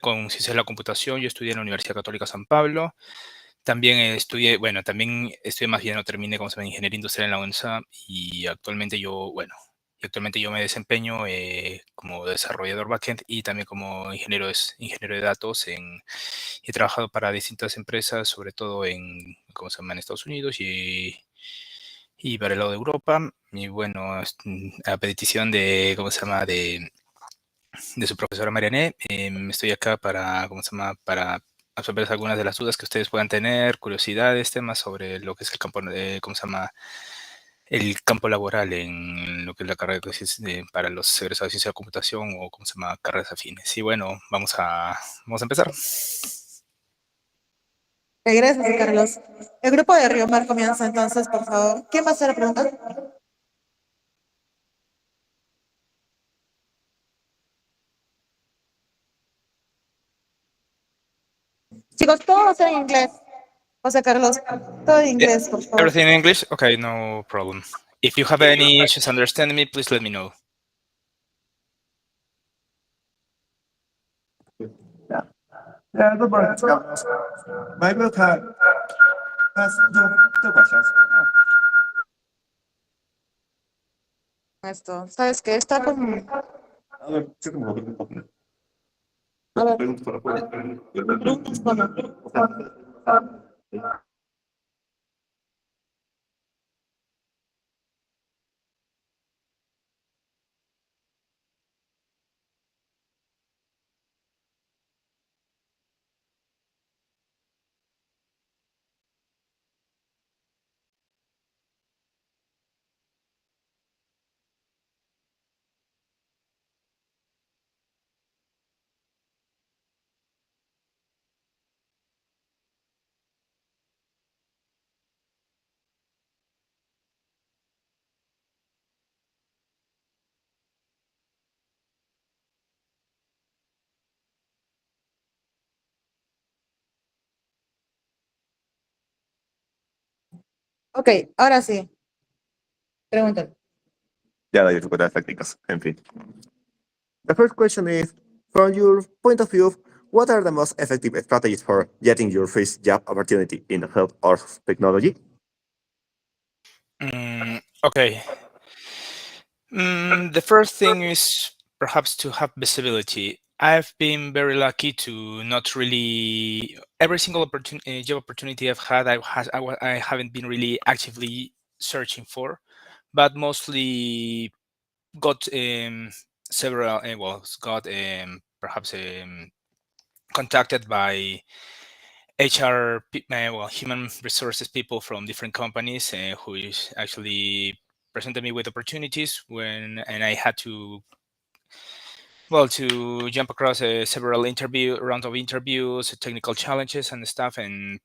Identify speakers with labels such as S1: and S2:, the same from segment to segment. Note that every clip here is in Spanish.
S1: con ciencias de la computación. Yo estudié en la Universidad Católica San Pablo. También estudié, bueno, también estudié más bien, no terminé, como se llama, ingeniería industrial en la UNSA y actualmente yo me desempeño como desarrollador backend y también como ingeniero de datos. He trabajado para distintas empresas, sobre todo en, ¿cómo se llama?, en Estados Unidos y para el lado de Europa. Y bueno, a petición de, ¿cómo se llama?, de su profesora Mariané, estoy acá para, ¿cómo se llama?, para absorber algunas de las dudas que ustedes puedan tener, curiosidades, temas sobre lo que es el campo, ¿cómo se llama?, el campo laboral en lo que es la carrera para los egresados de ciencia de la computación o, ¿cómo se llama?, carreras afines. Y bueno, vamos a empezar.
S2: Gracias, Carlos. El grupo de Río Mar comienza entonces, por favor. ¿Quién va a hacer la pregunta? Chicos, todo va a ser en inglés. José Carlos, todo en
S1: Yeah,
S2: inglés, por favor.
S1: everything in English? Okay, no problem. If you have any issues understanding me, please let me know.
S3: Yeah, good morning, Carlos. My brother has two questions.
S2: Esto, ¿sabes qué? Está como...
S3: A ver, sí, como lo tengo.
S2: A ver,
S3: Preguntas para poder.
S2: preguntas como... Ok, ahora sí. Pregúntale.
S3: Ya la dificultades técnicas, en fin. The first question is, from your point of view, what are the most effective strategies for getting your first job opportunity in the field of technology?
S1: Okay. The first thing is perhaps to have visibility. I've been very lucky to not really every single job opportunity I've had. I haven't been really actively searching for, but mostly got several got perhaps contacted by human resources people from different companies who is actually presented me with opportunities and I had to jump across several rounds of interviews, technical challenges and stuff, and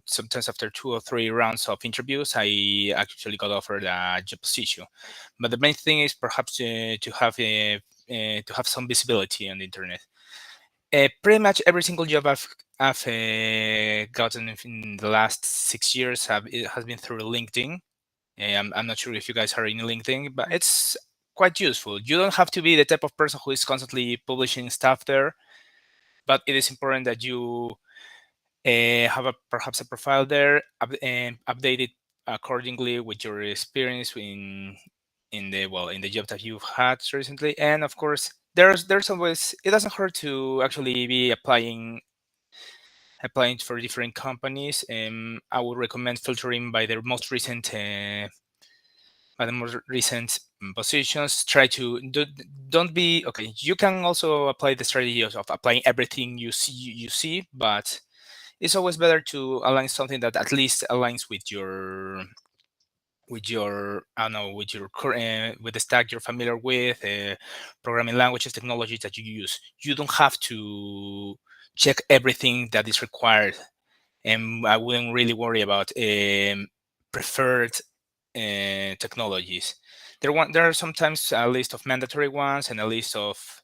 S1: sometimes after 2 or 3 rounds of interviews, I actually got offered a job position. But the main thing is perhaps to have some visibility on the internet. Pretty much every single job I've gotten in the last 6 years it has been through LinkedIn. I'm not sure if you guys are in LinkedIn, but it's quite useful. You don't have to be the type of person who is constantly publishing stuff there, but it is important that you have perhaps a profile there and update it accordingly with your experience in the job that you've had recently. And of course, there's always, it doesn't hurt to actually be applying for different companies. I would recommend filtering by their most recent positions. Try to don't be okay. You can also apply the strategy of applying everything you see, but it's always better to align something that at least aligns with your I don't know, with your current with the stack you're familiar with, programming languages, technologies that you use. You don't have to check everything that is required, and I wouldn't really worry about preferred technologies. There are sometimes a list of mandatory ones and a list of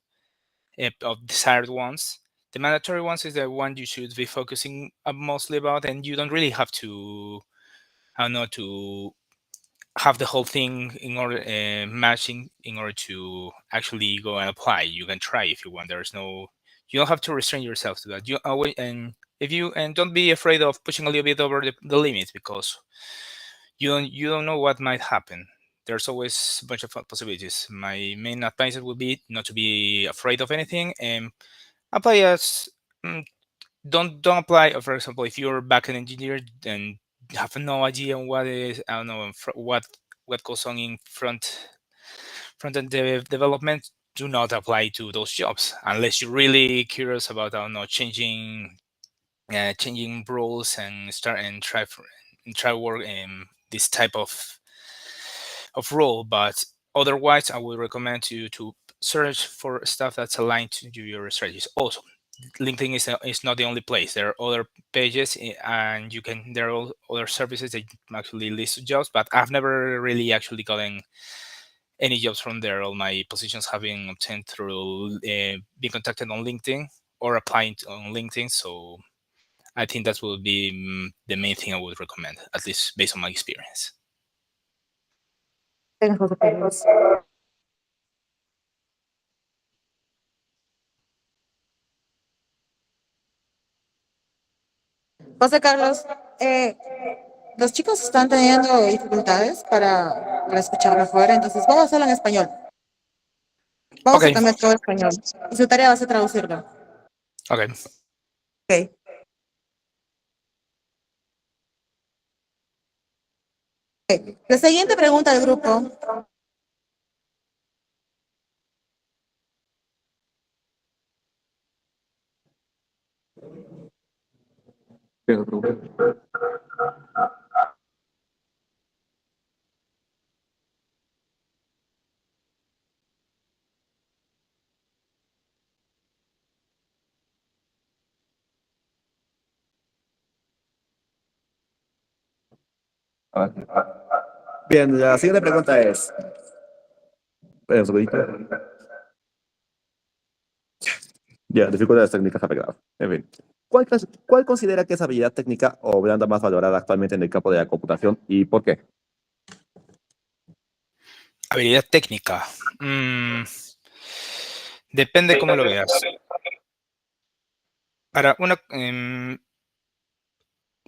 S1: desired ones. The mandatory ones is the one you should be focusing mostly about, and you don't really have to, I don't know, to have the whole thing in order matching in order to actually go and apply. You can try if you want. There's no, You don't have to restrain yourself to that. You always, and don't be afraid of pushing a little bit over the limit, because you don't know what might happen. There's always a bunch of possibilities. My main advice would be not to be afraid of anything, and apply as mm, don't apply. For example, if you're a backend engineer and have no idea what is, I don't know, what goes on in front-end development, do not apply to those jobs unless you're really curious about, I don't know, changing roles and try work in this type of role. But otherwise, I would recommend you to search for stuff that's aligned to your strategies. Also, LinkedIn is not the only place. There are other pages, and there are other services that actually list jobs, but I've never really actually gotten any jobs from there. All my positions have been obtained through being contacted on LinkedIn or applying on LinkedIn. So I think that would be the main thing I would recommend, at least based on my experience.
S2: Thanks, José Carlos. José Carlos, los chicos están teniendo dificultades para escuchar mejor, entonces vamos a hacerlo en español. Vamos a
S1: Okay.
S2: cambiar todo a español. Y su tarea va a ser traducirlo.
S1: Okay.
S2: Ok. Ok. La siguiente pregunta del grupo.
S3: Bien, la siguiente pregunta es. Espera un segundito. Ya, dificultades técnicas arregladas. En fin. ¿Cuál considera que es habilidad técnica o blanda más valorada actualmente en el campo de la computación y por qué?
S1: Habilidad técnica. Depende cómo lo veas. Para una,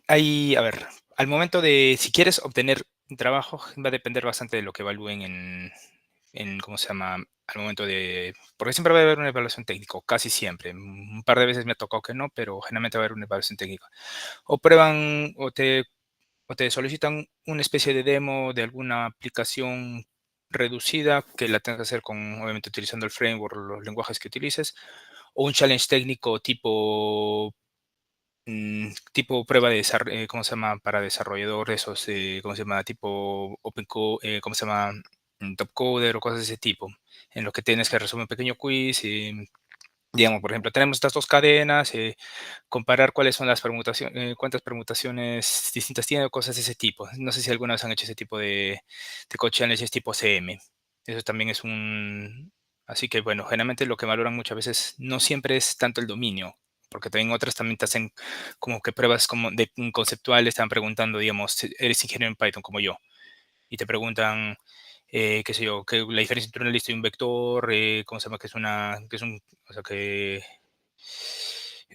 S1: a ver, al momento de, si quieres obtener un trabajo, va a depender bastante de lo que evalúen ¿cómo se llama? Al momento de, porque siempre va a haber una evaluación técnica, casi siempre. Un par de veces me ha tocado que no, pero generalmente va a haber una evaluación técnica. O prueban o te solicitan una especie de demo de alguna aplicación reducida que la tengas que hacer obviamente utilizando el framework, los lenguajes que utilices, o un challenge técnico tipo prueba de desarrollo, ¿cómo se llama? Para desarrollador, esos, ¿cómo se llama? Tipo ¿cómo se llama? Top Coder o cosas de ese tipo, en lo que tienes que resolver un pequeño quiz. Digamos, por ejemplo, tenemos estas dos cadenas, comparar cuáles son las permutaciones, cuántas permutaciones distintas tiene o cosas de ese tipo. No sé si alguna vez han hecho ese tipo de code challenges tipo CM. Eso también es Así que bueno, generalmente lo que valoran muchas veces no siempre es tanto el dominio, porque también otras también te hacen como que pruebas como de conceptuales, te están preguntando, digamos, si eres ingeniero en Python como yo, y te preguntan, qué sé yo, que la diferencia entre una lista y un vector, ¿cómo se llama? O sea, que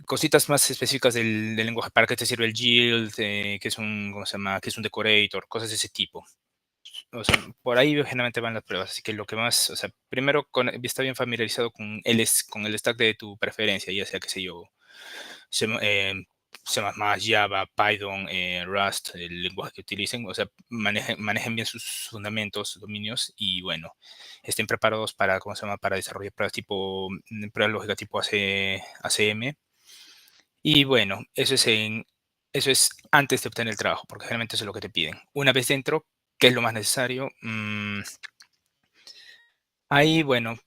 S1: cositas más específicas del lenguaje, para qué te sirve el yield, que es ¿cómo se llama? Que es un decorator, cosas de ese tipo. O sea, por ahí generalmente van las pruebas, así que lo que más, o sea, primero está bien familiarizado con el stack de tu preferencia, ya sea, qué sé yo, C++, C++, Java, Python, Rust, el lenguaje que utilicen, o sea, manejen bien sus fundamentos, dominios, y bueno, estén preparados para, ¿cómo se llama? Para desarrollar pruebas lógicas tipo ACM. Y bueno, eso es antes de obtener el trabajo, porque generalmente eso es lo que te piden. Una vez dentro, ¿qué es lo más necesario? Ahí, bueno,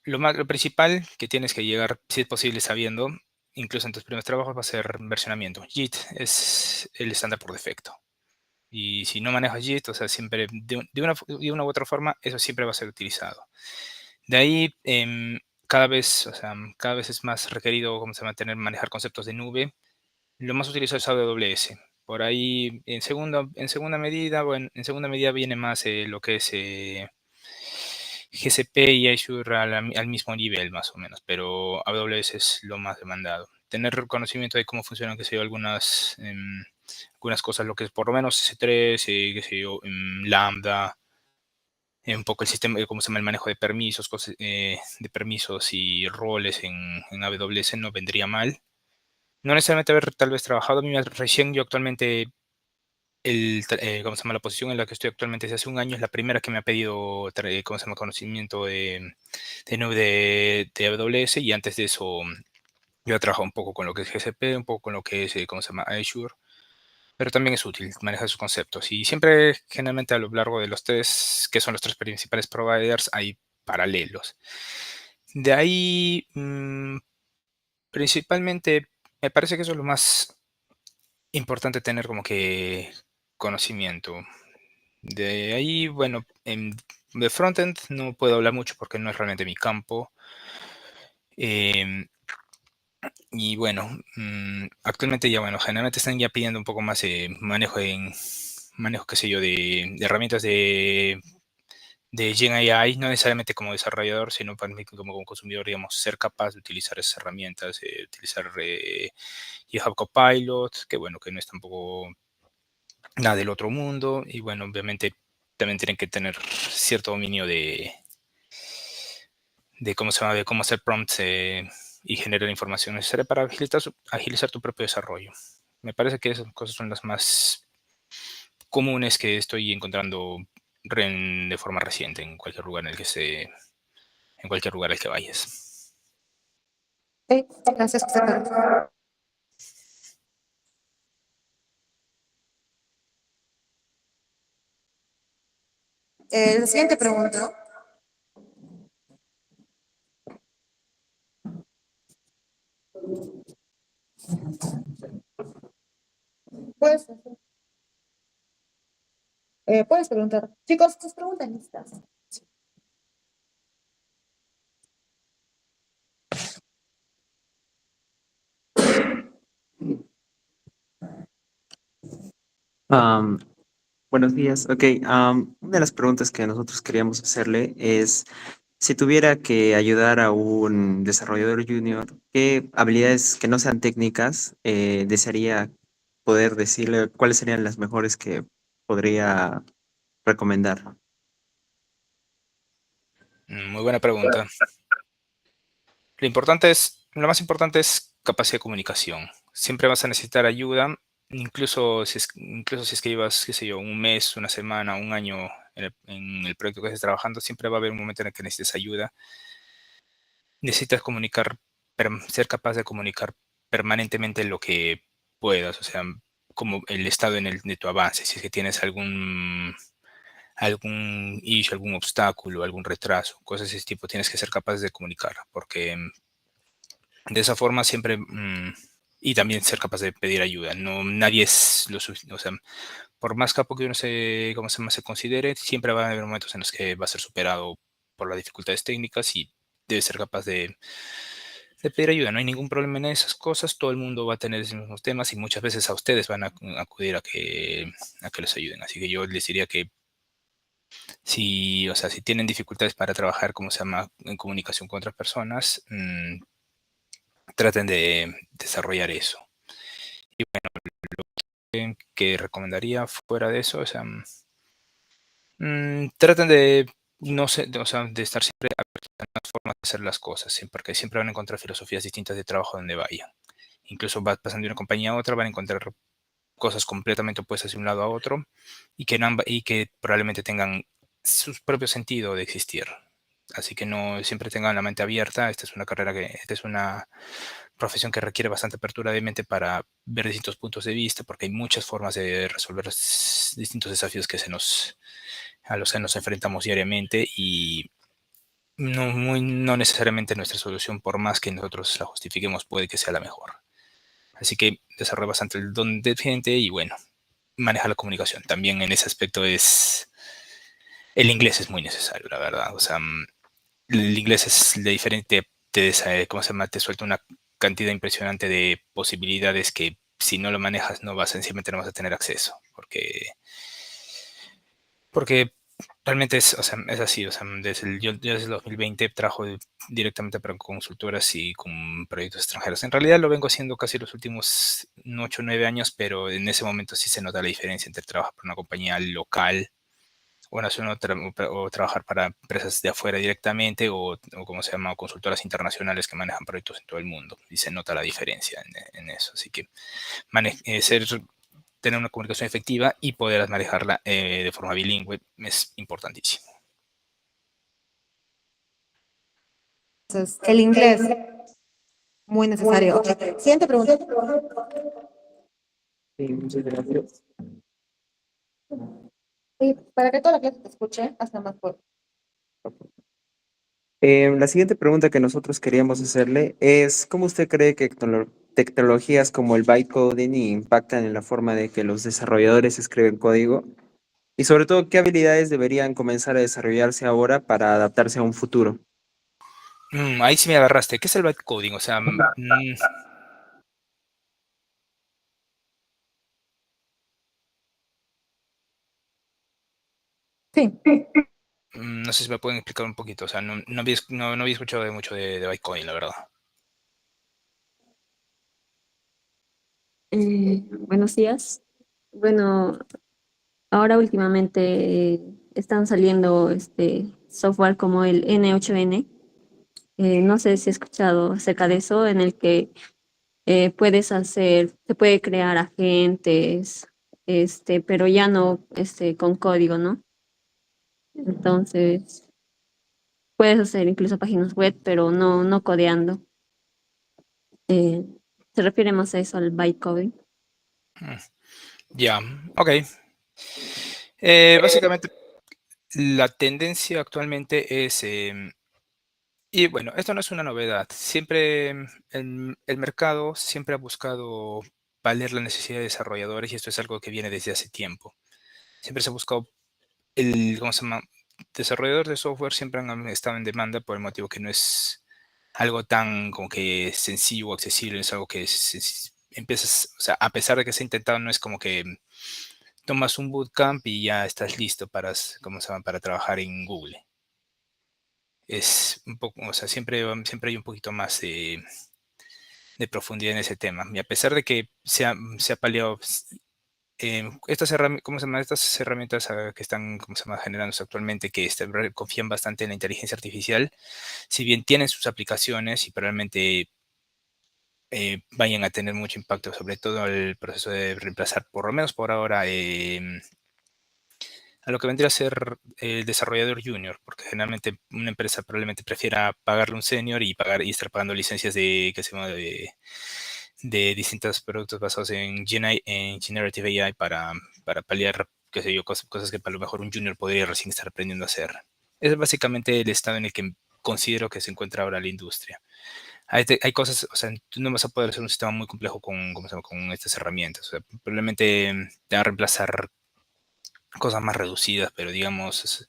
S1: lo principal que tienes que llegar, si es posible, sabiendo, incluso en tus primeros trabajos, va a ser versionamiento. Git es el estándar por defecto. Y si no manejas Git, o sea, siempre, de una u otra forma, eso siempre va a ser utilizado. De ahí, o sea, cada vez es más requerido, ¿cómo se llama? Manejar conceptos de nube. Lo más utilizado es AWS. Por ahí, en segunda medida, bueno, en segunda medida viene más lo que es GCP y Azure al mismo nivel, más o menos, pero AWS es lo más demandado. Tener conocimiento de cómo funcionan, qué sé yo, algunas cosas, lo que es por lo menos S3, qué sé yo, Lambda, un poco el sistema, cómo se llama el manejo de permisos, cosas, de permisos y roles en AWS no vendría mal. No necesariamente haber tal vez trabajado, a mí recién yo actualmente, ¿cómo se llama? La posición en la que estoy actualmente desde hace un año es la primera que me ha pedido, ¿cómo se llama? Conocimiento de AWS, y antes de eso yo he trabajado un poco con lo que es GCP, un poco con lo que es, ¿cómo se llama? Azure, pero también es útil manejar esos conceptos. Y siempre, generalmente, a lo largo de los tres, que son los tres principales providers, hay paralelos. De ahí, principalmente, me parece que eso es lo más importante, tener como que conocimiento. De ahí, bueno, de frontend no puedo hablar mucho porque no es realmente mi campo. Em, y bueno, actualmente ya, bueno, generalmente están ya pidiendo un poco más manejo, qué sé yo, de herramientas de Gen AI, no necesariamente como desarrollador, sino para mí como consumidor, digamos, ser capaz de utilizar esas herramientas, utilizar GitHub Copilot, que bueno, que no es tampoco nada del otro mundo, y bueno, obviamente también tienen que tener cierto dominio de cómo se llama, de cómo hacer prompts, y generar información necesaria para agilizar tu propio desarrollo. Me parece que esas cosas son las más comunes que estoy encontrando de forma reciente en cualquier lugar en cualquier lugar al que vayas.
S2: Ok, gracias, José Carlos. La siguiente pregunta. Puedes, puedes preguntar. Chicos, tus preguntas listas.
S4: Am, Buenos días. Ok, una de las preguntas que nosotros queríamos hacerle es, si tuviera que ayudar a un desarrollador junior, ¿qué habilidades que no sean técnicas desearía poder decirle cuáles serían las mejores que podría recomendar?
S1: Muy buena pregunta. Lo más importante es capacidad de comunicación. Siempre vas a necesitar ayuda, incluso si es que llevas, qué sé yo, un mes, una semana, un año en el proyecto que estés trabajando, siempre va a haber un momento en el que necesites ayuda. Necesitas ser capaz de comunicar permanentemente lo que puedas, o sea, como el estado de tu avance, si es que tienes algún issue, algún obstáculo, algún retraso, cosas de ese tipo, tienes que ser capaz de comunicar, porque de esa forma siempre, y también ser capaz de pedir ayuda. No, nadie es lo suficiente, o sea, por más capo que uno ¿cómo se llama? Se considere, siempre va a haber momentos en los que va a ser superado por las dificultades técnicas, y debe ser capaz de pedir ayuda. No hay ningún problema en esas cosas, todo el mundo va a tener esos mismos temas, y muchas veces a ustedes van a acudir a que les ayuden. Así que yo les diría que si, o sea, si tienen dificultades para trabajar, ¿cómo se llama?, en comunicación con otras personas, traten de desarrollar eso. Y bueno, que recomendaría fuera de eso, o sea, traten de, no sé, o sea, de estar siempre abiertos a nuevas formas de hacer las cosas, porque siempre van a encontrar filosofías distintas de trabajo donde vayan. Incluso pasando de una compañía a otra, van a encontrar cosas completamente opuestas de un lado a otro, y que probablemente tengan su propio sentido de existir. Así que no siempre tengan la mente abierta. Esta es una profesión que requiere bastante apertura de mente para ver distintos puntos de vista, porque hay muchas formas de resolver los distintos desafíos a los que nos enfrentamos diariamente, y no necesariamente nuestra solución, por más que nosotros la justifiquemos, puede que sea la mejor. Así que desarrolla bastante el don de gente, y bueno, maneja la comunicación. También en ese aspecto el inglés es muy necesario, la verdad. O sea, el inglés es de diferente, ¿cómo se llama? Te suelta una cantidad impresionante de posibilidades que, si no lo manejas, sencillamente no vas a tener acceso. Porque realmente es, o sea, es así, o sea, yo desde el 2020 trabajo directamente para consultoras y con proyectos extranjeros. En realidad lo vengo haciendo casi los últimos 8 o 9 años, pero en ese momento sí se nota la diferencia entre trabajar para una compañía local o nacional o trabajar para empresas de afuera directamente o como se llama, consultoras internacionales que manejan proyectos en todo el mundo. Y se nota la diferencia en eso. Así que tener una comunicación efectiva y poder manejarla de forma bilingüe es importantísimo.
S2: Entonces, el inglés, muy necesario. Ok, siguiente pregunta.
S4: Sí, muchas gracias.
S2: Y para que toda la clase te escuche, hasta más por.
S4: La siguiente pregunta que nosotros queríamos hacerle es, ¿cómo usted cree que tecnologías como el bytecoding impactan en la forma de que los desarrolladores escriben código? Y sobre todo, ¿qué habilidades deberían comenzar a desarrollarse ahora para adaptarse a un futuro?
S1: Ahí sí me agarraste. ¿Qué es el bytecoding? O sea,
S2: Sí.
S1: no sé si me pueden explicar un poquito. O sea, no había escuchado mucho de bytecoding, la verdad.
S5: Buenos días. Bueno, ahora últimamente están saliendo software como el N8N. No sé si has escuchado acerca de eso, en el que se puede crear agentes, pero ya no con código, ¿no? Entonces, puedes hacer incluso páginas web, pero no codeando. Eh, Se refiere más a eso, al bytecoding.
S1: Mm, Ya, ok. Básicamente, la tendencia actualmente es, y bueno, esto no es una novedad. Siempre el mercado siempre ha buscado valer la necesidad de desarrolladores y esto es algo que viene desde hace tiempo. Siempre se ha buscado ¿cómo se llama? Desarrolladores de software siempre han estado en demanda por el motivo que no es algo tan como que sencillo o accesible, es algo que empiezas, o sea, a pesar de que se ha intentado, no es como que tomas un bootcamp y ya estás listo para, ¿cómo se llama? Para trabajar en Google. Es un poco, o sea, siempre hay un poquito más de profundidad en ese tema. Y a pesar de que se ha paliado estas herramientas, ¿cómo se llama? Estas herramientas que están, ¿cómo se llama? Generándose actualmente, que confían bastante en la inteligencia artificial, si bien tienen sus aplicaciones y probablemente vayan a tener mucho impacto, sobre todo el proceso de reemplazar, por lo menos por ahora, a lo que vendría a ser el desarrollador junior, porque generalmente una empresa probablemente prefiera pagarle un senior y estar pagando licencias que se llama de distintos productos basados en Generative AI para paliar, qué sé yo, cosas que a lo mejor un junior podría recién estar aprendiendo a hacer. Es básicamente el estado en el que considero que se encuentra ahora la industria. Hay cosas, o sea, tú no vas a poder hacer un sistema muy complejo ¿cómo se llama? Con estas herramientas. O sea, probablemente te va a reemplazar cosas más reducidas, pero digamos,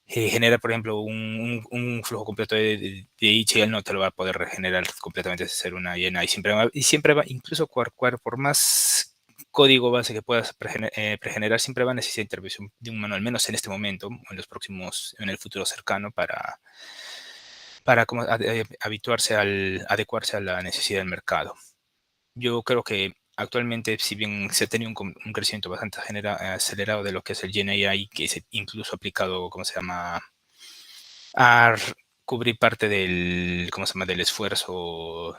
S1: genera, por ejemplo, un flujo completo de HL, no te lo va a poder regenerar completamente desde ser una llena. Y siempre va, incluso por más código base que puedas pregenerar, siempre va a necesitar intervención de un humano, al menos en este momento, o en el futuro cercano, para como adecuarse a la necesidad del mercado. Yo creo que actualmente, si bien se ha tenido un crecimiento bastante acelerado de lo que es el Gen AI, que es incluso aplicado, ¿cómo se llama?, a cubrir parte ¿cómo se llama?, del esfuerzo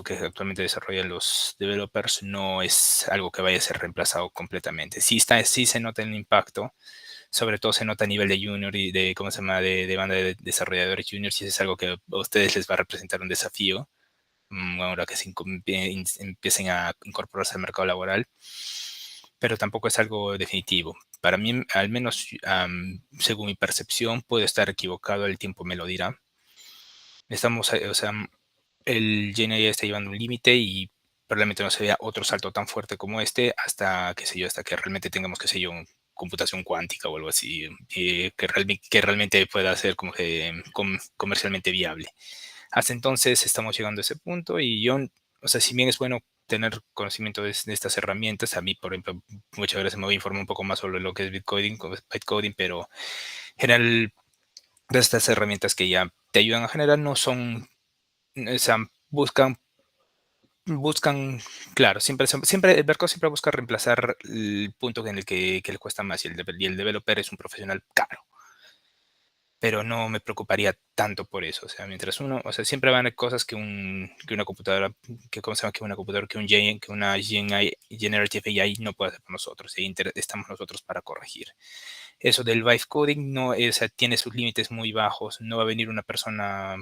S1: que actualmente desarrollan los developers, no es algo que vaya a ser reemplazado completamente. Sí se nota el impacto, sobre todo se nota a nivel de junior y ¿cómo se llama?, de banda de desarrolladores juniors, y es algo que a ustedes les va a representar un desafío ahora que empiecen a incorporarse al mercado laboral, pero tampoco es algo definitivo. Para mí, al menos según mi percepción, puedo estar equivocado, el tiempo me lo dirá. O sea, el GNI está llevando un límite y probablemente no se vea otro salto tan fuerte como este hasta, qué sé yo, hasta que realmente tengamos, qué sé yo, computación cuántica o algo así, que realmente pueda ser como que comercialmente viable. Hasta entonces estamos llegando a ese punto y yo, o sea, si bien es bueno tener conocimiento de estas herramientas. A mí, por ejemplo, muchas veces me voy a informar un poco más sobre lo que es bytecoding, pero en general, de estas herramientas que ya te ayudan a generar no son, o sea, buscan, claro, siempre el mercado siempre busca reemplazar el punto en el que le cuesta más, y el developer es un profesional caro. Pero no me preocuparía tanto por eso. O sea, mientras uno, o sea, siempre van a haber cosas que una computadora, ¿cómo se llama? Que una computadora, que una GenAI, Generative AI no puede hacer por nosotros. Y estamos nosotros para corregir. Eso del vibe coding no es, o sea, tiene sus límites muy bajos. No va a venir una persona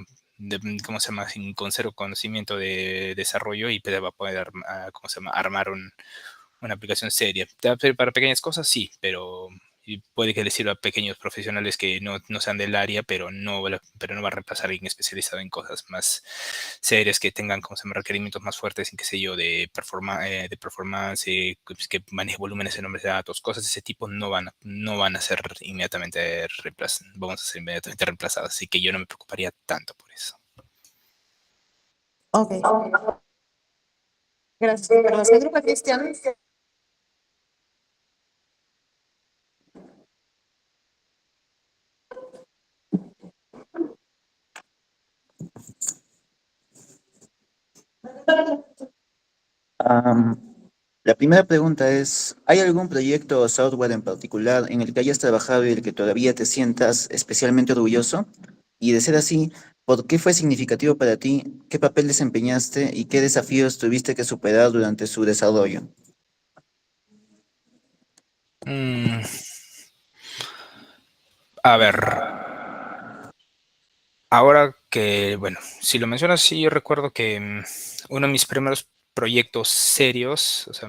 S1: ¿cómo se llama? Con cero conocimiento de desarrollo y va a poder, ¿cómo se llama? Armar una aplicación seria. Para pequeñas cosas sí, pero y puede que les sirva a pequeños profesionales que no sean del área, pero no va a reemplazar a alguien especializado en cosas más serias que tengan, como se llama, requerimientos más fuertes, en qué sé yo, de performance, que maneje volúmenes en nombres de datos, cosas de ese tipo no van a ser inmediatamente vamos a ser inmediatamente reemplazadas, así que yo no me preocuparía tanto por eso.
S2: Ok, gracias. Perdón, ¿qué grupo Cristian?
S6: Am, la primera pregunta es, ¿hay algún proyecto o software en particular en el que hayas trabajado y del que todavía te sientas especialmente orgulloso? Y de ser así, ¿por qué fue significativo para ti? ¿Qué papel desempeñaste y qué desafíos tuviste que superar durante su desarrollo?
S1: Mm, a ver, ahora que, bueno, si lo mencionas, sí, yo recuerdo que uno de mis primeros proyectos serios, o sea,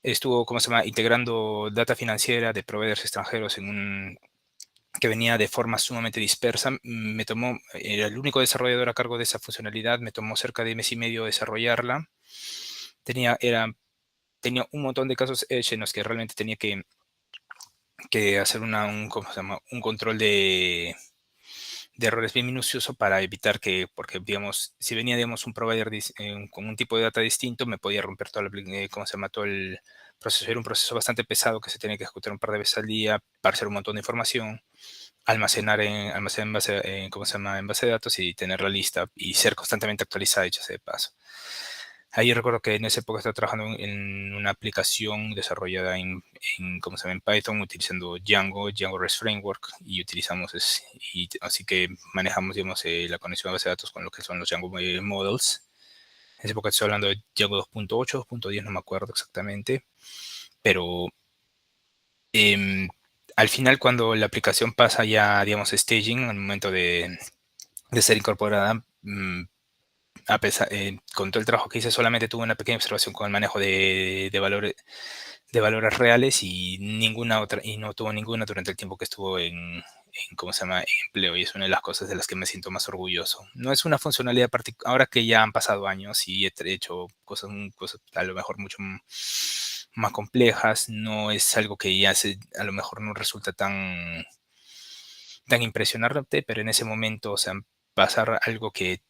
S1: estuvo, ¿cómo se llama?, integrando data financiera de proveedores extranjeros que venía de forma sumamente dispersa. Era el único desarrollador a cargo de esa funcionalidad, me tomó cerca de mes y medio desarrollarla. Tenía un montón de casos edge en los que realmente tenía que hacer ¿cómo se llama?, un control de errores bien minucioso para evitar porque, digamos, si venía, digamos, un provider con un tipo de data distinto, me podía romper ¿cómo se llama?, todo el proceso. Era un proceso bastante pesado que se tenía que ejecutar un par de veces al día para hacer un montón de información, almacenar en ¿cómo se llama?, en base de datos y tenerla lista y ser constantemente actualizada, dicho sea de paso. Ahí recuerdo que en esa época estaba trabajando en una aplicación desarrollada ¿cómo se llama?, en Python, utilizando Django REST Framework, y así que manejamos, digamos, la conexión a base de datos con lo que son los Django Models. En esa época estoy hablando de Django 2.8, 2.10, no me acuerdo exactamente, pero al final, cuando la aplicación pasa ya, digamos, staging, al momento de ser incorporada, con todo el trabajo que hice, solamente tuve una pequeña observación con el manejo de valores reales y no tuvo ninguna durante el tiempo que estuvo ¿cómo se llama?, en empleo, y es una de las cosas de las que me siento más orgulloso. No es una funcionalidad particular, ahora que ya han pasado años y he hecho cosas a lo mejor mucho más complejas, no es algo que a lo mejor no resulta tan impresionante, pero en ese momento, o sea, pasar algo que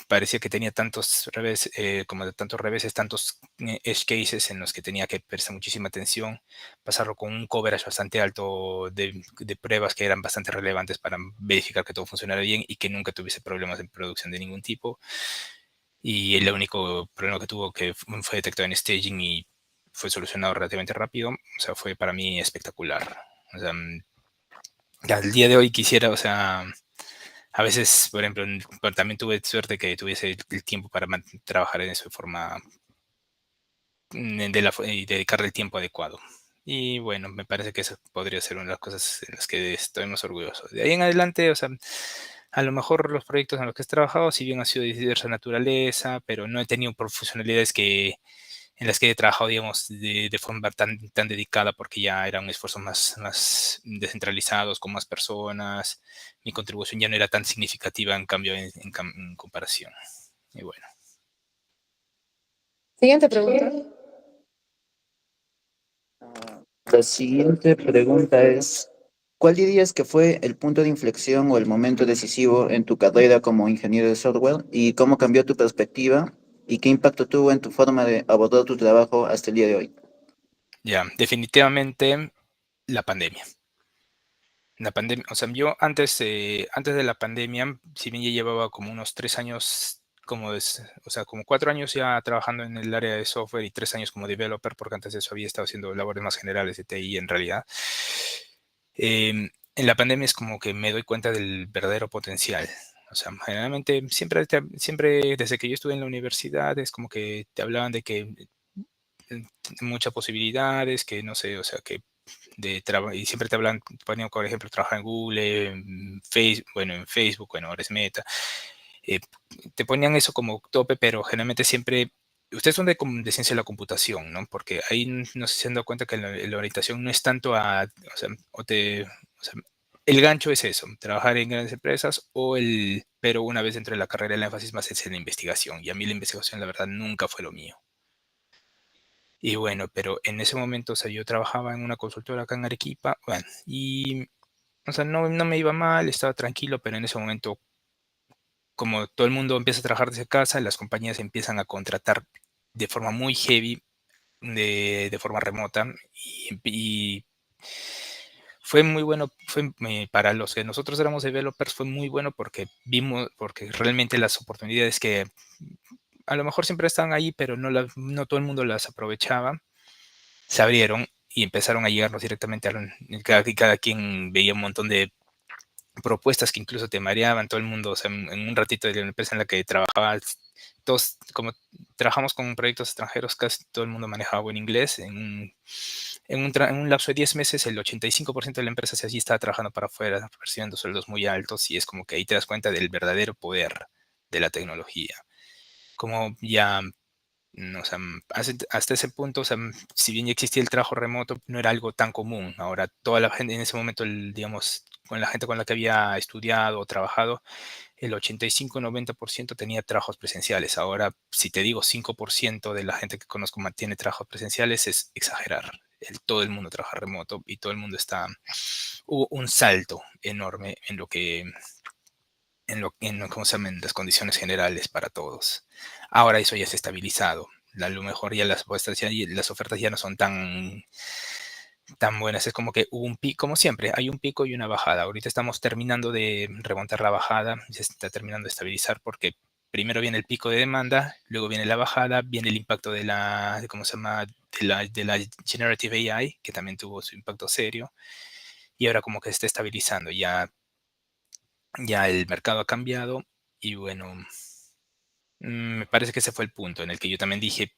S1: parecía que tenía tantos tantos reveses, tantos edge cases en los que tenía que prestar muchísima atención, pasarlo con un coverage bastante alto de pruebas que eran bastante relevantes para verificar que todo funcionara bien y que nunca tuviese problemas en producción de ningún tipo. Y el único problema que tuvo que fue detectado en staging y fue solucionado relativamente rápido, o sea, fue para mí espectacular. O sea, al día de hoy quisiera, o sea, a veces, por ejemplo, también tuve suerte que tuviese el tiempo para trabajar en eso de forma y dedicarle el tiempo adecuado. Y bueno, me parece que eso podría ser una de las cosas en las que estoy más orgulloso. De ahí en adelante, o sea, a lo mejor los proyectos en los que he trabajado, si bien han sido de diversa naturaleza, pero no he tenido profesionalidades en las que he trabajado, digamos, de forma tan dedicada, porque ya era un esfuerzo más descentralizados, con más personas. Mi contribución ya no era tan significativa, en cambio, en comparación. Y bueno.
S2: Siguiente pregunta.
S6: La siguiente pregunta es, ¿cuál dirías que fue el punto de inflexión o el momento decisivo en tu carrera como ingeniero de software y cómo cambió tu perspectiva y qué impacto tuvo en tu forma de abordar tu trabajo hasta el día de hoy.
S1: Ya, definitivamente la pandemia. La pandemia, o sea, yo antes de la pandemia, si bien ya llevaba como unos 3 años, o sea, como 4 años ya trabajando en el área de software y 3 años como developer, porque antes de eso había estado haciendo labores más generales de TI en realidad. En la pandemia es como que me doy cuenta del verdadero potencial. O sea, generalmente siempre desde que yo estuve en la universidad es como que te hablaban de que muchas posibilidades, que no sé, o sea, que y siempre te hablan, ponían, por ejemplo, trabajar en Google, en Facebook, bueno, ahora es Meta. eh, Te ponían eso como tope, pero generalmente siempre, ustedes son de ciencia de la computación, ¿no? Porque ahí no sé si se han dado cuenta que la orientación no es tanto o sea, o sea, el gancho es eso, trabajar en grandes empresas pero una vez dentro de la carrera el énfasis más es en la investigación. Y a mí la investigación, la verdad, nunca fue lo mío. Y bueno, pero en ese momento, o sea, yo trabajaba en una consultora acá en Arequipa, bueno, y, o sea, no me iba mal, estaba tranquilo, pero en ese momento, como todo el mundo empieza a trabajar desde casa, las compañías empiezan a contratar de forma muy heavy, de forma remota, y fue muy bueno, para los que nosotros éramos developers, fue muy bueno porque realmente las oportunidades que a lo mejor siempre estaban ahí, pero no todo el mundo las aprovechaba, se abrieron y empezaron a llegarnos directamente cada quien veía un montón de propuestas que incluso te mareaban, todo el mundo, o sea, en un ratito de la empresa en la que trabajaba, todos, como trabajamos con proyectos extranjeros, casi todo el mundo manejaba buen inglés. En un lapso de 10 meses, el 85% de la empresa se allí estaba trabajando para afuera, percibiendo sueldos muy altos, y es como que ahí te das cuenta del verdadero poder de la tecnología. Como ya no, o sea, hasta ese punto, o sea, si bien ya existía el trabajo remoto, no era algo tan común. Ahora, toda la gente en ese momento, digamos, con la gente con la que había estudiado o trabajado, el 85-90% tenía trabajos presenciales. Ahora, si te digo 5% de la gente que conozco mantiene trabajos presenciales, es exagerar. Todo el mundo trabaja remoto y todo el mundo hubo un salto enorme ¿cómo se llaman? Las condiciones generales para todos. Ahora eso ya se ha estabilizado. A lo mejor ya las ofertas ya no son tan buenas. Es como que hubo un pico, como siempre, hay un pico y una bajada. Ahorita estamos terminando de remontar la bajada, se está terminando de estabilizar porque primero viene el pico de demanda, luego viene la bajada, viene el impacto ¿cómo se llama? De la Generative AI, que también tuvo su impacto serio, y ahora como que se está estabilizando. Ya el mercado ha cambiado y bueno, me parece que ese fue el punto en el que yo también dije,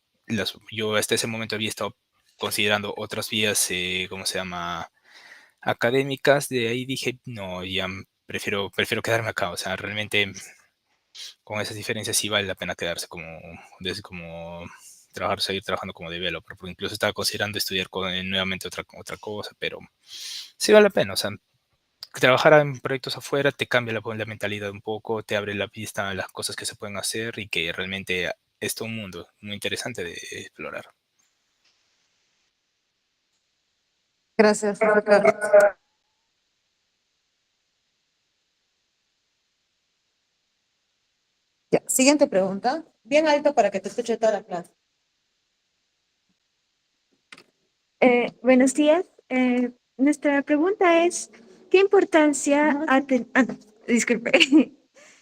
S1: yo hasta ese momento había estado considerando otras vías, ¿cómo se llama? Académicas. De ahí dije, no, ya prefiero quedarme acá. O sea, realmente con esas diferencias sí vale la pena quedarse como seguir trabajando como developer, porque incluso estaba considerando estudiar nuevamente otra cosa, pero sí vale la pena. O sea, trabajar en proyectos afuera te cambia la mentalidad un poco, te abre la vista a las cosas que se pueden hacer y que realmente es todo un mundo muy interesante de explorar.
S2: Gracias, profe Carlos. Ya, siguiente pregunta. Bien alto para que te escuche toda la clase.
S7: Buenos días. Nuestra pregunta es, ¿qué importancia no, disculpe.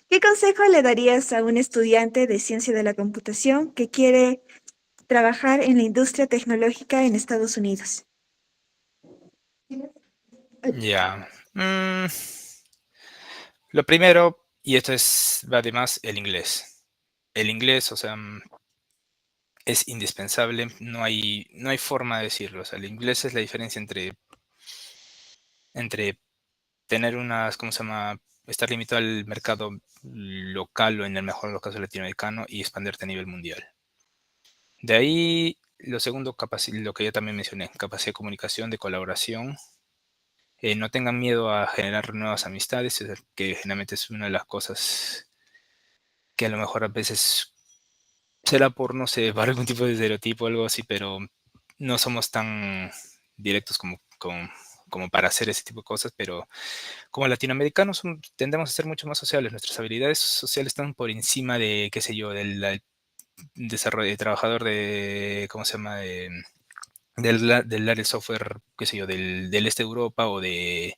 S7: ¿Qué consejo le darías a un estudiante de ciencia de la computación que quiere trabajar en la industria tecnológica en Estados Unidos?
S1: Ya. Lo primero, y esto va además, el inglés. El inglés, o sea, es indispensable, no hay forma de decirlo. O sea, el inglés es la diferencia entre tener ¿cómo se llama? Estar limitado al mercado local o en el mejor de los casos latinoamericano y expandirte a nivel mundial. De ahí, lo segundo, lo que ya también mencioné, capacidad de comunicación, de colaboración. No tengan miedo a generar nuevas amistades, que generalmente es una de las cosas que a lo mejor a veces será por, no sé, por algún tipo de estereotipo o algo así, pero no somos tan directos como para hacer ese tipo de cosas, pero como latinoamericanos tendemos a ser mucho más sociales. Nuestras habilidades sociales están por encima de, qué sé yo, trabajador de, ¿cómo se llama? Del área de software, qué sé yo, del este de Europa o del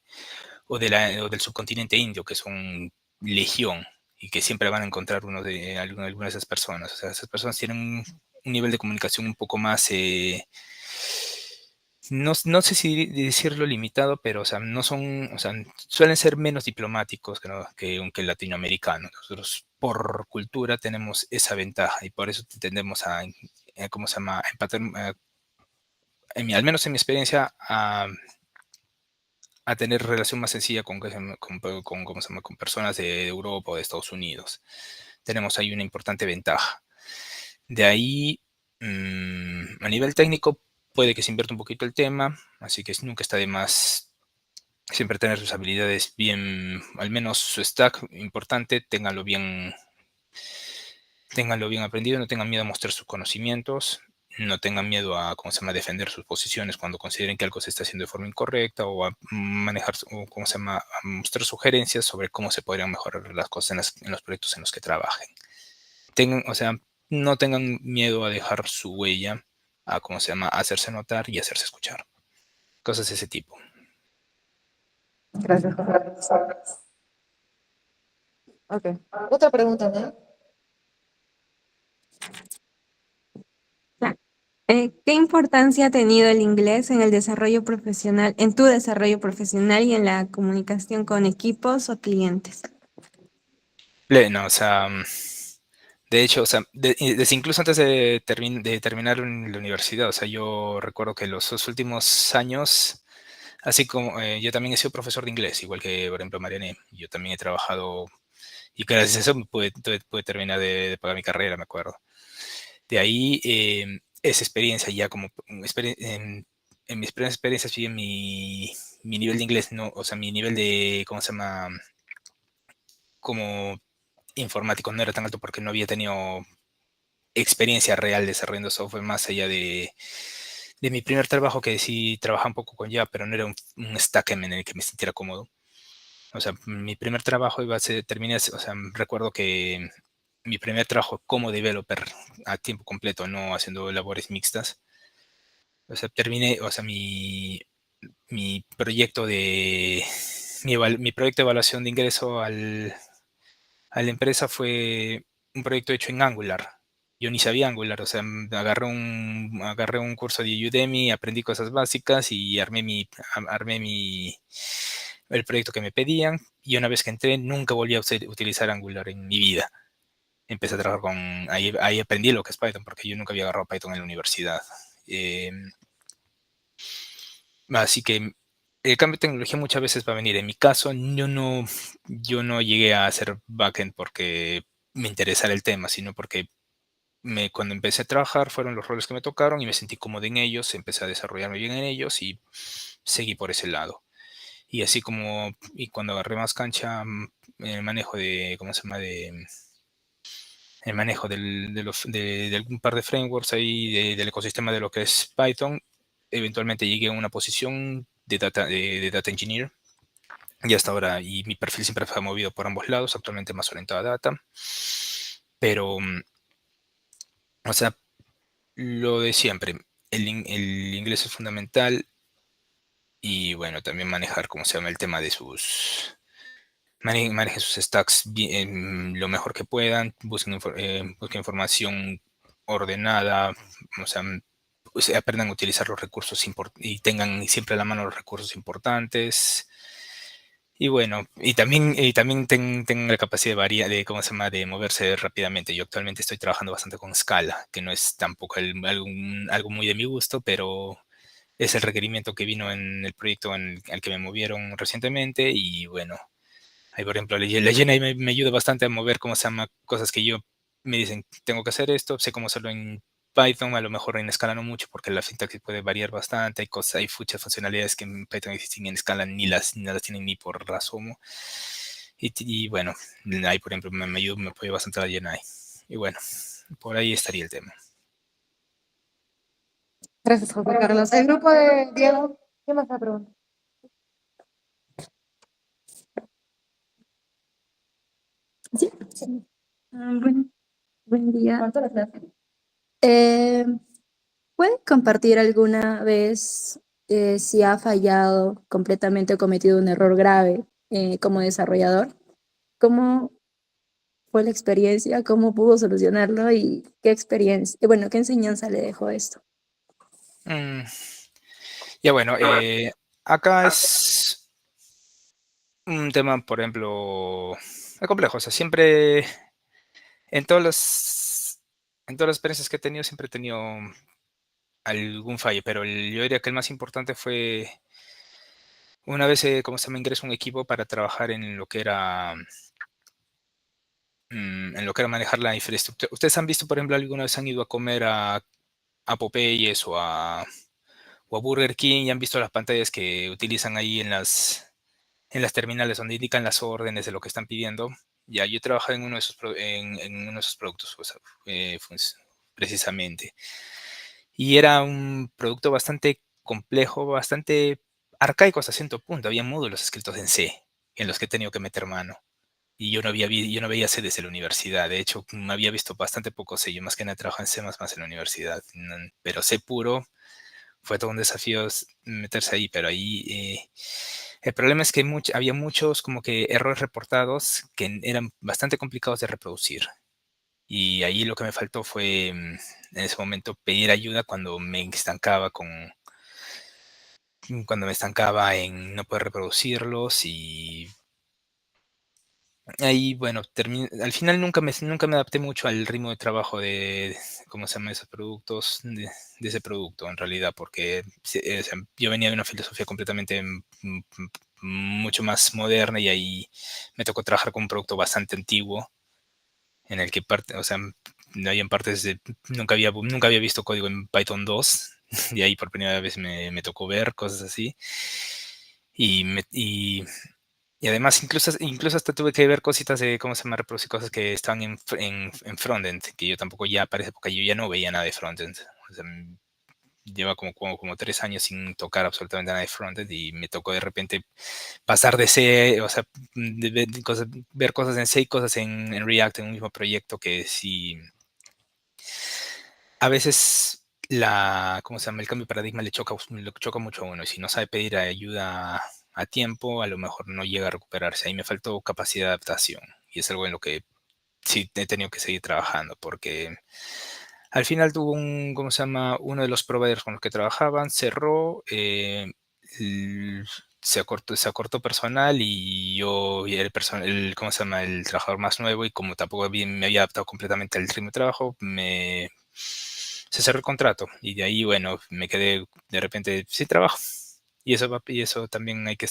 S1: subcontinente indio, que son legión y que siempre van a encontrar alguna de esas personas. O sea, esas personas tienen un nivel de comunicación un poco más, no sé si decirlo limitado, pero o sea, no son, o sea, suelen ser menos diplomáticos que el latinoamericano. Nosotros por cultura tenemos esa ventaja y por eso tendemos ¿cómo se llama? Empatar, al menos en mi experiencia, a tener relación más sencilla ¿cómo se llama? Con personas de Europa o de Estados Unidos. Tenemos ahí una importante ventaja. De ahí, a nivel técnico, puede que se invierta un poquito el tema, así que nunca está de más siempre tener sus habilidades bien, al menos su stack importante, ténganlo bien aprendido, no tengan miedo a mostrar sus conocimientos, no tengan miedo a, ¿cómo se llama?, defender sus posiciones cuando consideren que algo se está haciendo de forma incorrecta o a manejar, o, ¿cómo se llama?, a mostrar sugerencias sobre cómo se podrían mejorar las cosas en los proyectos en los que trabajen. O sea, no tengan miedo a dejar su huella, a, ¿cómo se llama?, a hacerse notar y hacerse escuchar. Cosas de ese tipo.
S2: Gracias, José. Ok. Otra pregunta, ¿no?
S5: ¿Qué importancia ha tenido el inglés en el desarrollo profesional, en tu desarrollo profesional y en la comunicación con equipos o clientes?
S1: No, o sea, de hecho, o sea, desde incluso antes de terminar en la universidad, o sea, yo recuerdo que los 2 últimos años, así como yo también he sido profesor de inglés, igual que, por ejemplo, Mariane, yo también he trabajado y gracias a eso pude terminar de pagar mi carrera, me acuerdo. De ahí, esa experiencia ya como en mis primeras experiencias y en mi nivel de inglés, no, o sea, mi nivel de, ¿cómo se llama? Como informático no era tan alto porque no había tenido experiencia real desarrollando software más allá de mi primer trabajo, que sí trabajaba un poco con Java, pero no era un stack en el que me sintiera cómodo. O sea, mi primer trabajo o sea, recuerdo que mi primer trabajo como developer a tiempo completo, no haciendo labores mixtas. O sea, terminé, o sea, mi proyecto mi proyecto de evaluación de ingreso a la empresa fue un proyecto hecho en Angular. Yo ni sabía Angular, o sea, agarré un curso de Udemy, aprendí cosas básicas y el proyecto que me pedían. Y una vez que entré, nunca volví a utilizar Angular en mi vida. Empecé a trabajar ahí aprendí lo que es Python, porque yo nunca había agarrado Python en la universidad. Eh, Así que el cambio de tecnología muchas veces va a venir. En mi caso, yo no llegué a hacer backend porque me interesara el tema, sino porque cuando empecé a trabajar fueron los roles que me tocaron y me sentí cómodo en ellos, empecé a desarrollarme bien en ellos y seguí por ese lado. Y cuando agarré más cancha, el manejo ¿cómo se llama? El manejo de algún par de frameworks ahí, del ecosistema de lo que es Python, eventualmente llegué a una posición de data engineer. Y hasta ahora, y mi perfil siempre fue movido por ambos lados, actualmente más orientado a data. Pero, o sea, lo de siempre, el inglés es fundamental y bueno, también manejar, ¿cómo se llama? El tema de manejen sus stacks lo mejor que puedan, busquen información ordenada, o sea, pues, aprendan a utilizar los recursos y tengan siempre a la mano los recursos importantes. Y bueno, y también tengan la capacidad ¿cómo se llama?, de moverse rápidamente. Yo actualmente estoy trabajando bastante con Scala, que no es tampoco algo muy de mi gusto, pero es el requerimiento que vino en el proyecto al que me movieron recientemente. Y bueno, ahí por ejemplo, la Jenny me ayuda bastante a mover, ¿cómo se llama?, cosas que yo me dicen, tengo que hacer esto, sé cómo hacerlo en Python, a lo mejor en Scala no mucho, porque la sintaxis puede variar bastante, hay muchas funcionalidades que en Python existen y en Scala ni las tienen ni por asomo. Y bueno, ahí por ejemplo me apoya bastante la Jenny. Y bueno, por ahí estaría el tema.
S2: Gracias, José Carlos. El grupo de Diego, ¿qué más la pregunta?
S5: Bueno.
S8: Buen día.
S2: ¿Cuánto la clase?
S8: Eh, ¿Puede compartir alguna vez si ha fallado completamente o cometido un error grave como desarrollador? ¿Cómo fue la experiencia? ¿Cómo pudo solucionarlo? ¿Y qué experiencia, bueno, qué enseñanza le dejó esto?
S1: Mm, Ya bueno, acá es un tema, por ejemplo, muy complejo. O sea, siempre en en todas las experiencias que he tenido, siempre he tenido algún fallo, pero yo diría que el más importante fue una vez, como se me ingresó un equipo para trabajar en lo que era, en lo que era manejar la infraestructura. ¿Ustedes han visto, por ejemplo, alguna vez han ido a comer a Popeyes o a Burger King y han visto las pantallas que utilizan ahí en las terminales donde indican las órdenes de lo que están pidiendo? Ya, yo he trabajado en uno de esos, en uno de esos productos, o sea, precisamente. Y era un producto bastante complejo, bastante arcaico hasta cierto punto. Había módulos escritos en C en los que he tenido que meter mano. Y yo no veía C desde la universidad. De hecho, había visto bastante poco C. Yo más que nada trabajado en C++ en la universidad. Pero C puro fue todo un desafío meterse ahí. Pero ahí el problema es que había muchos como que errores reportados que eran bastante complicados de reproducir. Y ahí lo que me faltó fue en ese momento pedir ayuda cuando me estancaba en no poder reproducirlos. Y ahí, bueno, al final nunca me adapté mucho al ritmo de trabajo ¿cómo se llama? Esos productos, de ese producto en realidad, porque o sea, yo venía de una filosofía completamente mucho más moderna y ahí me tocó trabajar con un producto bastante antiguo en el que o sea, no habían partes nunca había visto código en Python 2 y ahí por primera vez me tocó ver cosas así. Y, y además, incluso hasta tuve que ver cositas de cómo se llama, reproducir cosas que estaban en frontend, que yo tampoco ya, para esa época, yo ya no veía nada de frontend. O sea, lleva como 3 años sin tocar absolutamente nada de frontend y me tocó de repente pasar de C, o sea, ver cosas en C y cosas en React en un mismo proyecto que sí, a veces ¿cómo se llama? El cambio de paradigma le choca mucho a uno y si no sabe pedir ayuda a tiempo, a lo mejor no llega a recuperarse. Ahí me faltó capacidad de adaptación y es algo en lo que sí he tenido que seguir trabajando porque al final tuvo ¿cómo se llama? Uno de los providers con los que trabajaban cerró, l- se acortó personal y yo y ¿cómo se llama? El trabajador más nuevo y como tampoco me había adaptado completamente al ritmo de trabajo, se cerró el contrato y de ahí, bueno, me quedé de repente sin trabajo. Y eso también hay que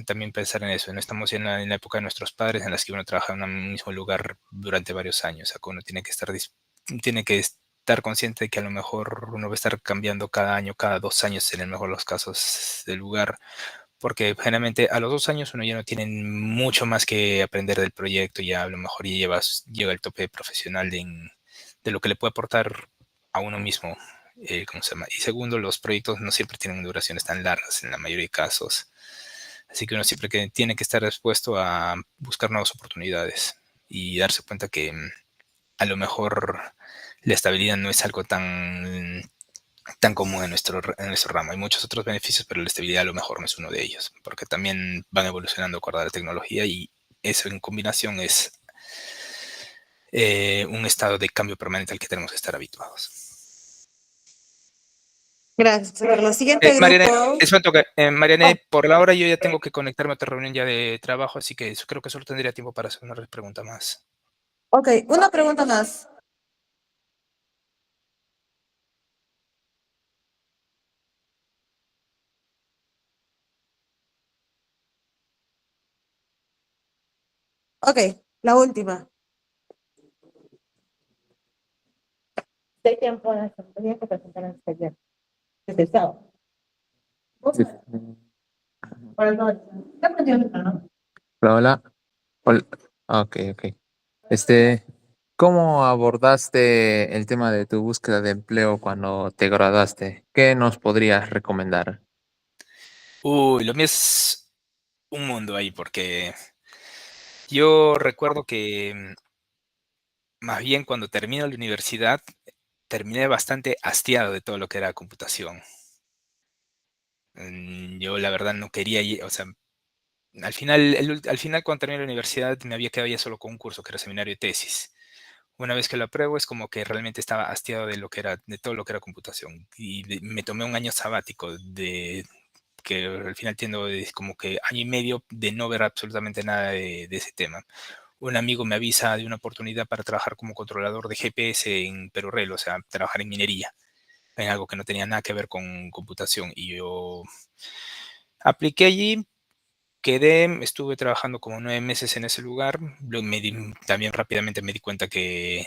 S1: también pensar en eso. No estamos en la época de nuestros padres en las que uno trabaja en un mismo lugar durante varios años. O sea, que uno tiene que estar consciente de que a lo mejor uno va a estar cambiando cada año, cada 2 años, en el mejor de los casos, de lugar, porque generalmente a los 2 años uno ya no tiene mucho más que aprender del proyecto, ya a lo mejor ya llega el tope profesional de lo que le puede aportar a uno mismo. ¿Cómo se llama? Y segundo, los proyectos no siempre tienen duraciones tan largas en la mayoría de casos. Así que uno siempre tiene que estar dispuesto a buscar nuevas oportunidades y darse cuenta que a lo mejor la estabilidad no es algo tan común en nuestro ramo. Hay muchos otros beneficios, pero la estabilidad a lo mejor no es uno de ellos, porque también van evolucionando acorde a la tecnología y eso en combinación es un estado de cambio permanente al que tenemos que estar habituados.
S2: Gracias. A ver, la siguiente
S1: Mariane,
S2: grupo.
S1: eso me toca.
S2: Oh,
S1: Mariane, por la hora yo ya tengo que conectarme a otra reunión ya de trabajo, así que creo que solo tendría tiempo para hacer una pregunta más.
S2: ok, una pregunta más. Ok, la última. ¿Qué tiempo tenía que presentar el taller? Desde el sábado. Para el sábado. ¿Qué aprendió, no?
S9: Hola, hola. Hola. Ok, ok. Este, ¿cómo abordaste el tema de tu búsqueda de empleo cuando te graduaste? ¿Qué nos podrías recomendar?
S1: Uy, lo mío es un mundo ahí, porque Yo recuerdo que más bien cuando termino la universidad, terminé bastante hastiado de todo lo que era computación. Yo la verdad no quería, o sea, al final cuando terminé la universidad me había quedado ya solo con un curso que era seminario de tesis. Una vez que lo apruebo es como que realmente estaba hastiado de lo que era, de todo lo que era computación. Y me tomé un año sabático de que al final entiendo es como que año y medio de no ver absolutamente nada de ese tema. Un amigo me avisa de una oportunidad para trabajar como controlador de GPS en Perurrelo, o sea, trabajar en minería, en algo que no tenía nada que ver con computación. Y yo apliqué allí, quedé, estuve trabajando como 9 meses en ese lugar. También rápidamente me di cuenta que,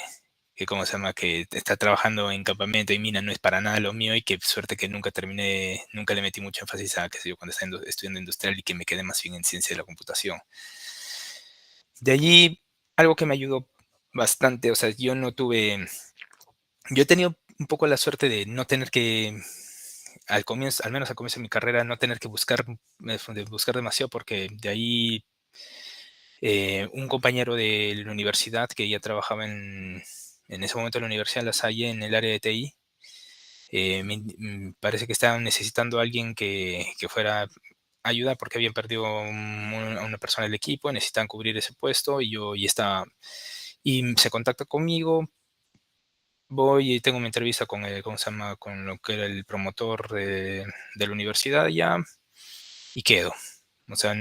S1: ¿cómo se llama? Que estar trabajando en campamento y mina no es para nada lo mío y que suerte que nunca terminé, nunca le metí mucho énfasis a, qué sé yo, cuando estaba estudiando industrial y que me quedé más bien en ciencia de la computación. De allí, algo que me ayudó bastante, o sea, yo he tenido un poco la suerte de no tener que, al comienzo, al menos al comienzo de mi carrera, no tener que buscar demasiado, porque de ahí un compañero de la universidad que ya trabajaba en ese momento en la Universidad de La Salle en el área de TI, parece que estaban necesitando a alguien que fuera a ayudar porque habían perdido a una persona del equipo, necesitaban cubrir ese puesto y yo y estaba, y se contacta conmigo, voy y tengo una entrevista con el, ¿cómo se llama? Con lo que era el promotor de la universidad ya y quedo. O sea,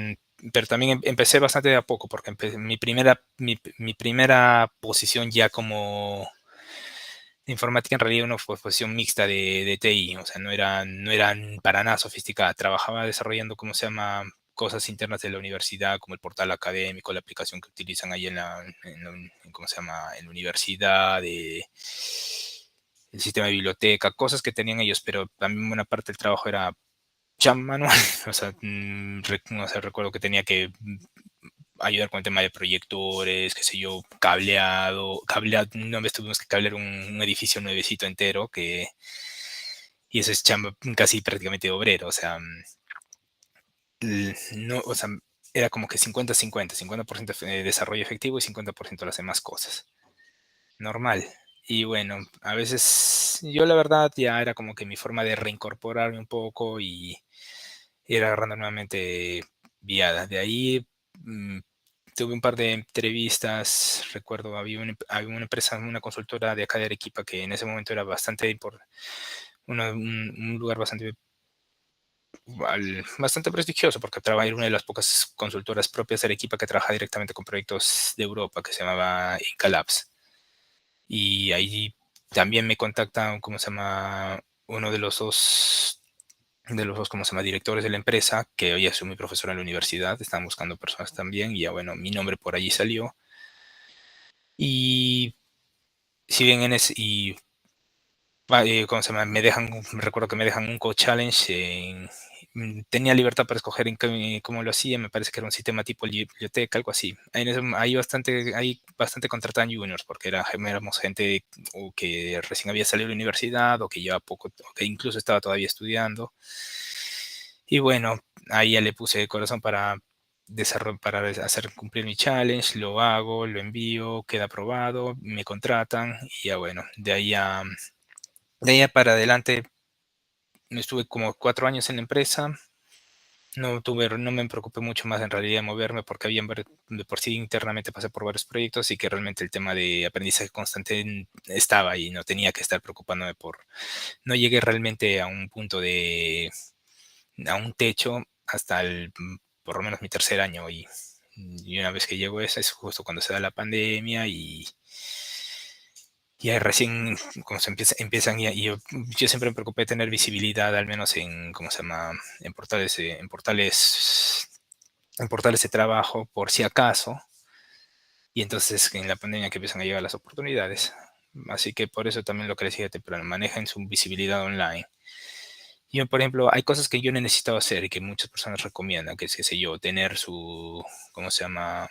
S1: pero también empecé bastante de a poco porque mi primera posición ya como de informática en realidad una posición mixta de TI, o sea, no eran para nada sofisticada. Trabajaba desarrollando, ¿cómo se llama? Cosas internas de la universidad, como el portal académico, la aplicación que utilizan ahí ¿cómo se llama? En la universidad, el sistema de biblioteca, cosas que tenían ellos, pero también buena parte del trabajo era chamba manual. O sea, o sea, recuerdo que tenía que ayudar con el tema de proyectores, qué sé yo, cableado, una vez tuvimos que cablear un edificio nuevecito entero, y eso es chamba casi prácticamente de obrero, o sea, no, o sea, era como que 50-50 desarrollo efectivo y 50% las demás cosas. Normal. Y bueno, a veces yo la verdad ya era como que mi forma de reincorporarme un poco y ir agarrando nuevamente viada. De ahí tuve un par de entrevistas, recuerdo, había una empresa, una consultora de acá de Arequipa que en ese momento era bastante importante, un lugar bastante prestigioso porque era una de las pocas consultoras propias de Arequipa que trabaja directamente con proyectos de Europa que se llamaba Inca Labs. Y ahí también me contacta, ¿cómo se llama? Uno de los dos, ¿cómo se llama? Directores de la empresa, que hoy es mi profesor en la universidad, estaban buscando personas también, y ya bueno, mi nombre por allí salió. Y si bien ¿cómo se llama? Me recuerdo que me dejan un code challenge, tenía libertad para escoger cómo lo hacía, me parece que era un sistema tipo biblioteca, algo así. Hay bastante contratan juniors, porque éramos gente o que recién había salido de la universidad, o que lleva poco, o que incluso estaba todavía estudiando. Y bueno, ahí ya le puse corazón para hacer cumplir mi challenge, lo hago, lo envío, queda aprobado, me contratan y ya bueno, de ahí para adelante estuve como 4 años en la empresa. No me preocupé mucho más en realidad de moverme porque de por sí internamente pasé por varios proyectos y que realmente el tema de aprendizaje constante estaba y no tenía que estar preocupándome no llegué realmente a un punto a un techo hasta por lo menos mi tercer año y una vez que llegó esa es justo cuando se da la pandemia y ahí recién como empiezan y yo siempre me preocupé de tener visibilidad al menos ¿cómo se llama? En portales de trabajo por si acaso y entonces en la pandemia que empiezan a llegar las oportunidades. Así que por eso también lo que les decía temprano, manejen su visibilidad online. Yo, por ejemplo, hay cosas que yo no he necesitado hacer y que muchas personas recomiendan, que es, qué sé yo, tener ¿cómo se llama?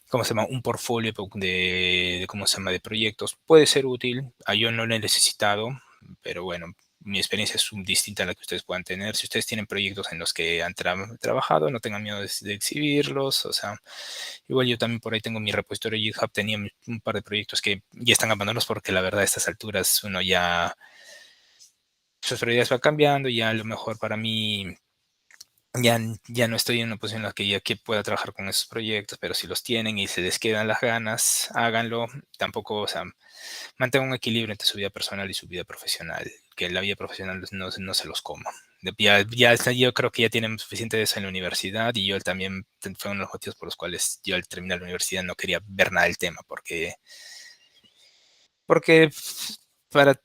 S1: ¿Cómo se llama? Un portfolio ¿cómo se llama? De proyectos. Puede ser útil, yo no lo he necesitado, pero bueno, mi experiencia es distinta a la que ustedes puedan tener. Si ustedes tienen proyectos en los que han trabajado, no tengan miedo de exhibirlos. O sea, igual yo también por ahí tengo mi repositorio GitHub, tenía un par de proyectos que ya están abandonados porque la verdad a estas alturas uno ya, sus prioridades van cambiando y ya a lo mejor para mí ya no estoy en una posición en la que ya que pueda trabajar con esos proyectos, pero si los tienen y se les quedan las ganas, háganlo. Tampoco, o sea, mantengan un equilibrio entre su vida personal y su vida profesional, que la vida profesional no se los coma. Yo creo que ya tienen suficiente de eso en la universidad y yo también fue uno de los motivos por los cuales yo al terminar la universidad no quería ver nada del tema, porque para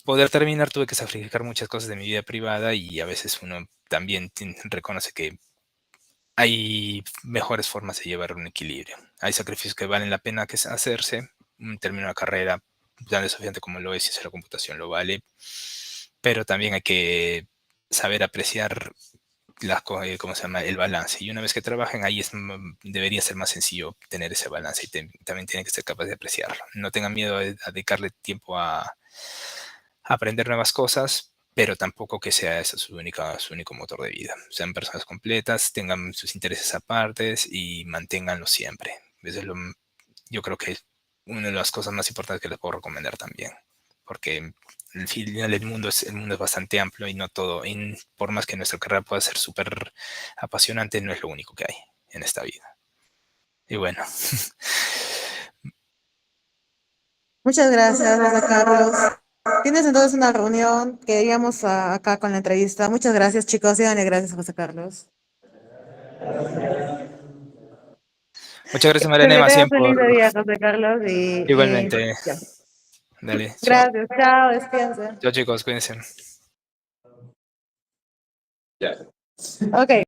S1: poder terminar tuve que sacrificar muchas cosas de mi vida privada y a veces uno también reconoce que hay mejores formas de llevar un equilibrio. Hay sacrificios que valen la pena hacerse. Terminar una carrera tan desafiante como lo es si la computación lo vale, pero también hay que saber apreciar ¿cómo se llama? El balance. Y una vez que trabajen ahí debería ser más sencillo tener ese balance y también tienen que ser capaces de apreciarlo. No tengan miedo a dedicarle tiempo a aprender nuevas cosas, pero tampoco que sea ese su único motor de vida. Sean personas completas, tengan sus intereses apartes y manténganlo siempre. Yo creo que es una de las cosas más importantes que les puedo recomendar también, porque al final el mundo es bastante amplio y no todo, y por más que nuestra carrera pueda ser súper apasionante, no es lo único que hay en esta vida. Y bueno.
S2: Muchas gracias, José Carlos. Tienes entonces una reunión que iríamos acá con la entrevista. Muchas gracias, chicos. Díganle gracias a José Carlos.
S1: Muchas gracias,
S2: Que
S1: Mariana, más
S2: tengas
S1: bien
S2: feliz día, José Carlos.
S1: igualmente.
S2: Ya.
S1: Dale, chao.
S2: Gracias, chao, despídense.
S1: Chao, chicos, cuídense.
S2: Ok.